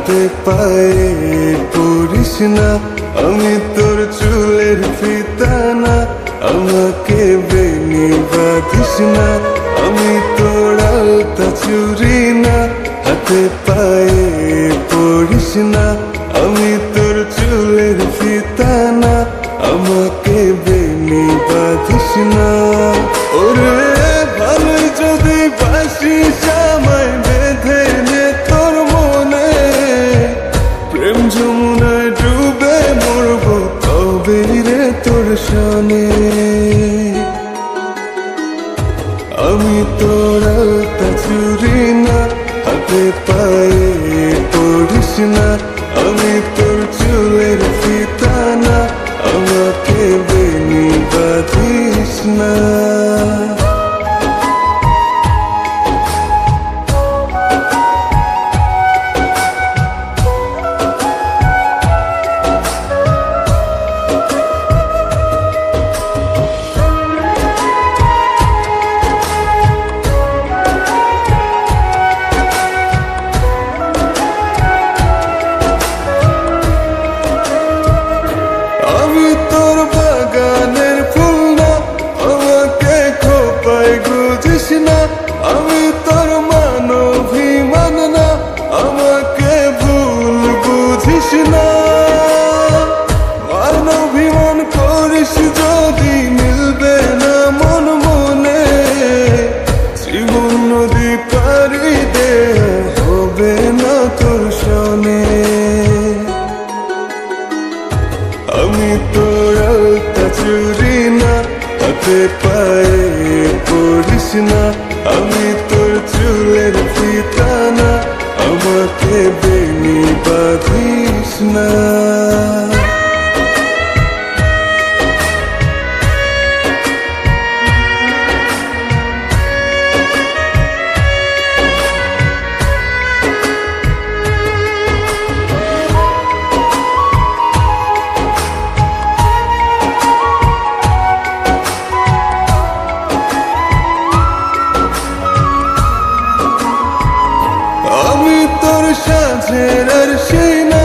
হাতে পায়ে পড়িস না, আমি তোর চুলের ফিতা না, আমাকে বেনি বাঁধিস না, আমি তোর আলতা চুরি না। হাতে পায়ে পড়িস না, আমি তোর চুলের ফিতা না, আমাকে বেনি বাঁধিস না। ওরে ভালো যদি বাসিস আমায় বেঁধে নে তোর মনে, প্রেম যমুনায় ডুবে মরবো তবে রে তোর সনে। আমি তোর আলতা চুরি না, হাতে পায়ে পড়িস না, আমি তোর চুলের ফিতা না, আমাকে বেনি বাঁধিস না। আমি তোর বাগানের ফুল না, আমাকে খোপায় গুজিস না, আমি তোর মানভিমান না, আমাকে ভুল বুঝিস না। মানভিমান করিস যদি মিলবে না মন মনে, জীবন নদী পারি দে হবে না তোর সনে। আমি তোর আলতা চুরি না, হাতে পায়ে পড়িস না, আমি তোর চুলের ফিতা না, আমাকে বেনি বাঁধিস না। আমি তোর সাজের আর সেই না,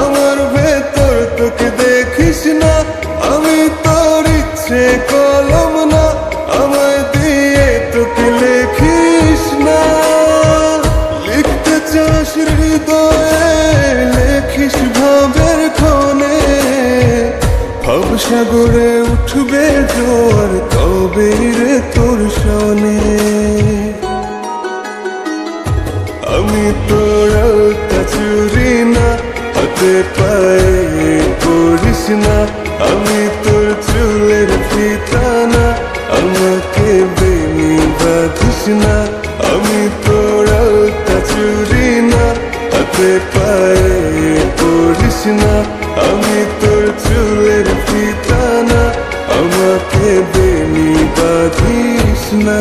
আমার ভেতর তোকে দেখিস না, আমি তোর ইচ্ছে কলম না, আমায় দিয়ে তোকে লেখিস না। লিখতে চাস হৃদয়ে লেখিস ভাবের ক্ষণে, ভবসাগরে উঠবে জোয়ার তবে রে তোর সনে। আমি তোর আলতা চুরি না, হাতে পায়ে পড়িস না, আমি তোর চুলের ফিতা না, আমাকে বেনি বাঁধিস না। আমি তোর আলতা চুরি না, হাতে পায়ে পড়িস না, আমি তোর চুলের ফিতা না, আমাকে বেনি বাঁধিস না।